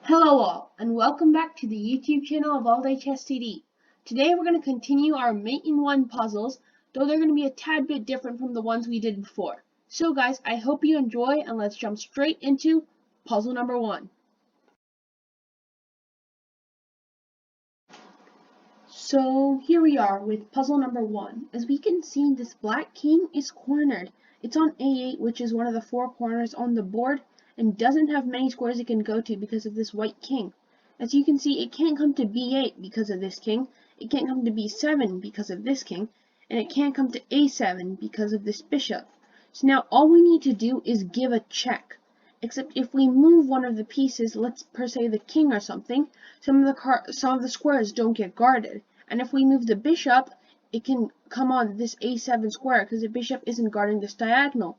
Hello all, and welcome back to the YouTube channel of All Day Chess TD. Today we're going to continue our Mate in One puzzles, though they're going to be a tad bit different from the ones we did before. So guys, I hope you enjoy, and let's jump straight into puzzle number 1. So here we are with puzzle number 1. As we can see, this black king is cornered. It's on A8, which is one of the 4 corners on the board, and doesn't have many squares it can go to because of this white king. As you can see, it can't come to B8 because of this king, it can't come to B7 because of this king, and it can't come to A7 because of this bishop. So now all we need to do is give a check. Except if we move one of the pieces, let's per se the king or something, some of the squares don't get guarded. And if we move the bishop, it can come on this A7 square because the bishop isn't guarding this diagonal.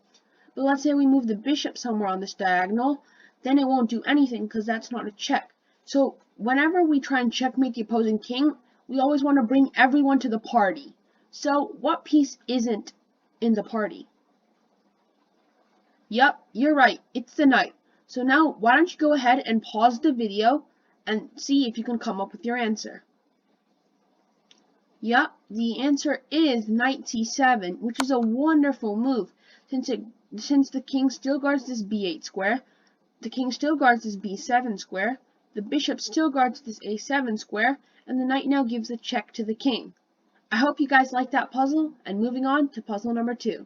But let's say we move the bishop somewhere on this diagonal, then it won't do anything because that's not a check. So whenever we try and checkmate the opposing king, we always want to bring everyone to the party. So what piece isn't in the party? Yep, you're right, it's the knight. So now why don't you go ahead and pause the video and see if you can come up with your answer. Yep, the answer is knight c7, which is a wonderful move since the king still guards this b8 square, the king still guards this b7 square, the bishop still guards this a7 square, and the knight now gives a check to the king. I hope you guys liked that puzzle, and moving on to puzzle number 2.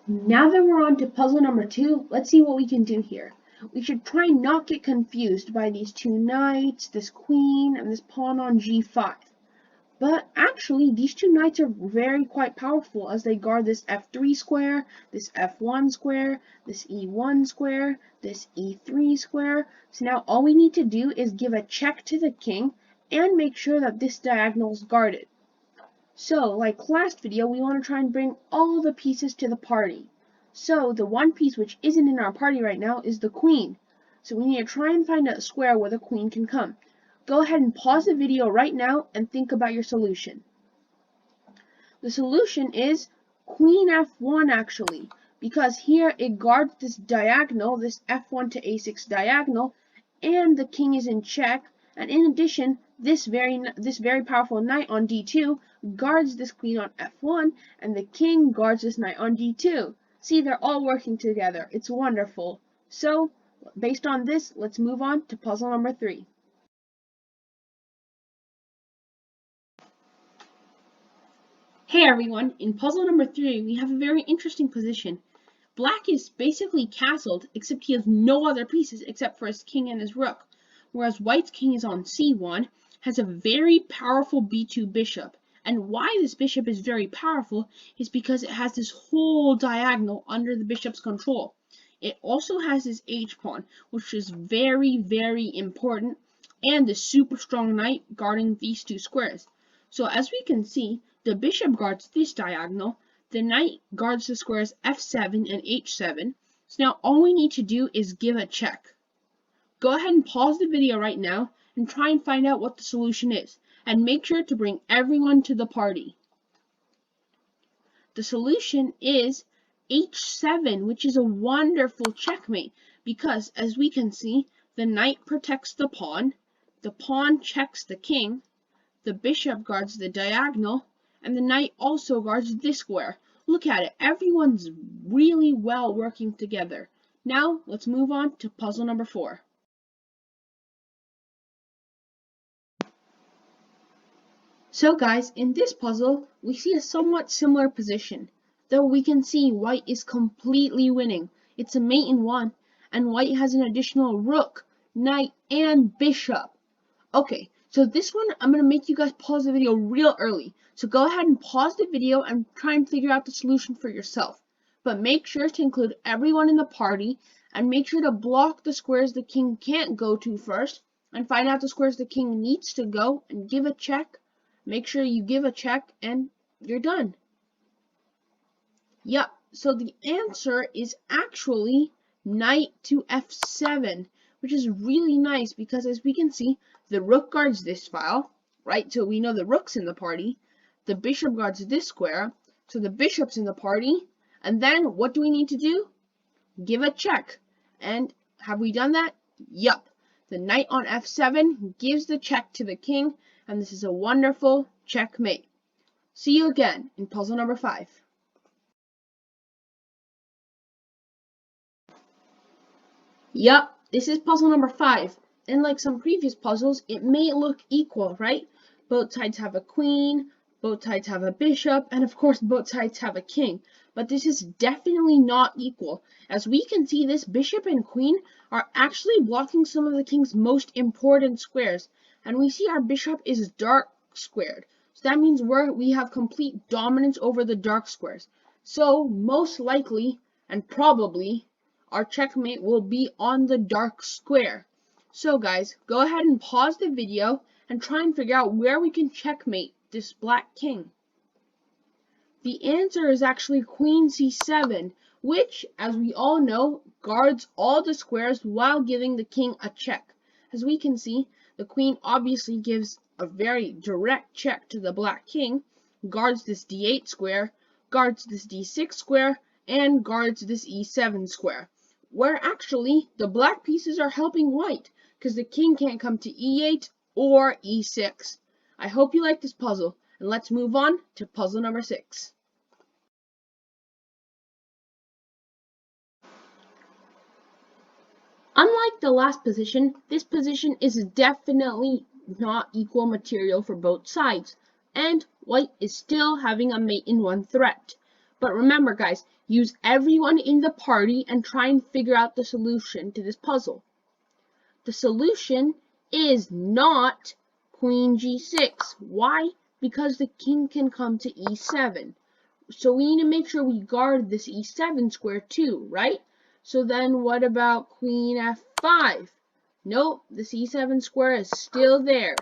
Now that we're on to puzzle number 2, let's see what we can do here. We should try and not get confused by these two knights, this queen, and this pawn on g5. But actually, these two knights are quite powerful as they guard this f3 square, this f1 square, this e1 square, this e3 square. So now all we need to do is give a check to the king and make sure that this diagonal is guarded. So, like last video, we want to try and bring all the pieces to the party. So, the one piece which isn't in our party right now is the queen. So we need to try and find a square where the queen can come. Go ahead and pause the video right now and think about your solution. The solution is queen f1 actually, because here it guards this diagonal, this f1 to a6 diagonal, and the king is in check, and in addition, this very powerful knight on d2 guards this queen on f1, and the king guards this knight on d2. See, they're all working together. It's wonderful. So, based on this, let's move on to puzzle number 3. Hey everyone, in puzzle number 3, we have a very interesting position. Black is basically castled, except he has no other pieces except for his king and his rook, whereas white's king is on c1, has a very powerful b2 bishop. And why this bishop is very powerful is because it has this whole diagonal under the bishop's control. It also has this h-pawn, which is very important, and the super strong knight guarding these two squares. So as we can see, the bishop guards this diagonal, the knight guards the squares f7 and h7, so now all we need to do is give a check. Go ahead and pause the video right now and try and find out what the solution is, and make sure to bring everyone to the party. The solution is h7, which is a wonderful checkmate, because as we can see, the knight protects the pawn checks the king, the bishop guards the diagonal, and the knight also guards this square. Look at it, everyone's really well working together. Now, let's move on to puzzle number 4. So guys, in this puzzle, we see a somewhat similar position, though we can see white is completely winning. It's a mate in one, and white has an additional rook, knight, and bishop. Okay, so this one, I'm going to make you guys pause the video real early. So go ahead and pause the video and try and figure out the solution for yourself. But make sure to include everyone in the party, and make sure to block the squares the king can't go to first, and find out the squares the king needs to go, and give a check. Make sure you give a check, and you're done. Yep, so the answer is actually knight to f7, which is really nice because as we can see, the rook guards this file, right? So we know the rook's in the party. The bishop guards this square, so the bishop's in the party. And then what do we need to do? give a check. And have we done that? Yup. The knight on f7 gives the check to the king, and this is a wonderful checkmate. See you again in puzzle number 5. Yup, this is puzzle number 5. And like some previous puzzles, it may look equal, right? Both sides have a queen, both sides have a bishop, and of course both sides have a king. But this is definitely not equal. As we can see, this bishop and queen are actually blocking some of the king's most important squares. And we see our bishop is dark squared. So that means we have complete dominance over the dark squares. So most likely, and probably, our checkmate will be on the dark square. So guys, go ahead and pause the video and try and figure out where we can checkmate this black king. The answer is actually queen c7, which, as we all know, guards all the squares while giving the king a check. As we can see, the queen obviously gives a very direct check to the black king, guards this d8 square, guards this d6 square, and guards this e7 square, where actually the black pieces are helping white, because the king can't come to e8 or e6. I hope you like this puzzle, and let's move on to puzzle number 6. Unlike the last position, this position is definitely not equal material for both sides, and white is still having a mate in one threat. But remember guys, use everyone in the party and try and figure out the solution to this puzzle. The solution is not queen g6. Why? Because the king can come to e7. So we need to make sure we guard this e7 square too, right? So then what about queen f5? Nope, this e7 square is still there.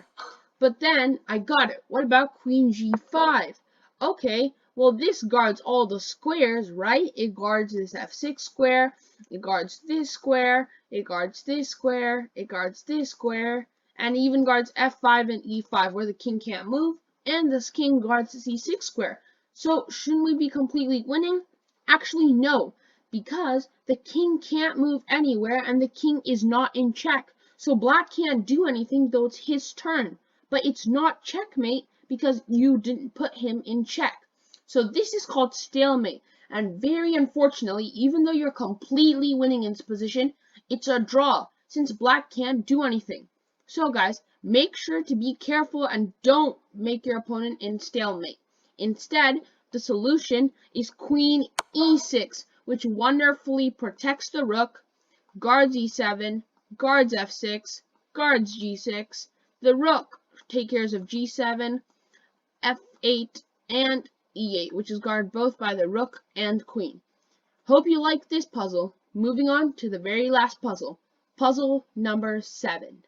But then, I got it. What about queen g5? Okay, well this guards all the squares, right? It guards this f6 square, it guards this square, it guards this square, it guards this square, and it even guards f5 and e5 where the king can't move, and this king guards the c6 square. So shouldn't we be completely winning? Actually, no, because the king can't move anywhere and the king is not in check. So black can't do anything though it's his turn. But it's not checkmate because you didn't put him in check. So this is called stalemate. And very unfortunately, even though you're completely winning in this position, it's a draw since black can't do anything. So guys, make sure to be careful and don't make your opponent in stalemate. Instead, the solution is queen e6, which wonderfully protects the rook, guards e7, guards f6, guards g6. The rook takes care of g7, f8, and e8, which is guarded both by the rook and queen. Hope you liked this puzzle. Moving on to the very last puzzle. Puzzle number 7.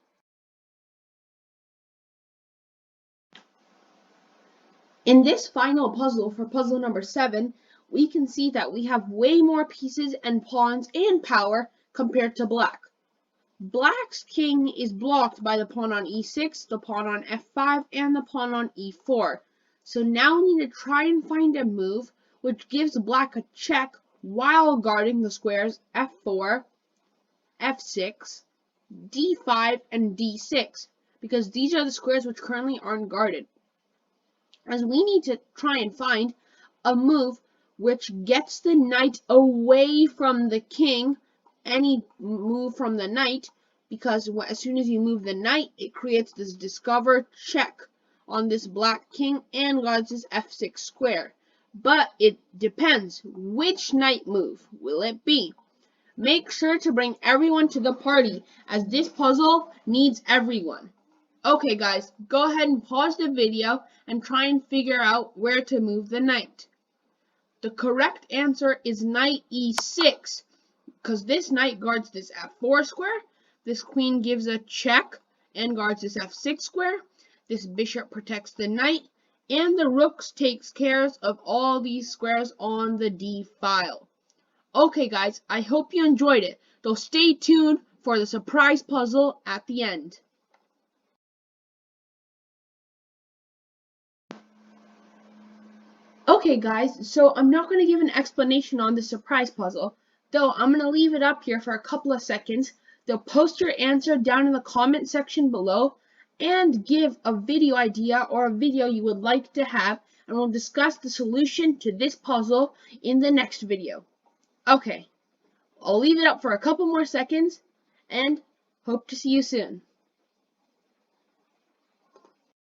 In this final puzzle for puzzle number 7, we can see that we have way more pieces and pawns and power compared to black. Black's king is blocked by the pawn on e6, the pawn on f5, and the pawn on e4. So now we need to try and find a move which gives black a check while guarding the squares f4, f6, d5, and d6, because these are the squares which currently aren't guarded. As we need to try and find a move which gets the knight away from the king, any move from the knight, because as soon as you move the knight, it creates this discover check on this black king and guards this f6 square. But it depends. Which knight move will it be? Make sure to bring everyone to the party, as this puzzle needs everyone. Okay guys, go ahead and pause the video and try and figure out where to move the knight. The correct answer is knight e6, because this knight guards this f4 square, this queen gives a check and guards this f6 square, this bishop protects the knight, and the rook takes care of all these squares on the d file. Okay guys, I hope you enjoyed it, though stay tuned for the surprise puzzle at the end. Okay guys, so I'm not going to give an explanation on the surprise puzzle, Though I'm going to leave it up here for a couple of seconds. They'll post your answer down in the comment section below and give a video idea or a video you would like to have, and we'll discuss the solution to this puzzle in the next video. Okay, I'll leave it up for a couple more seconds and hope to see you soon.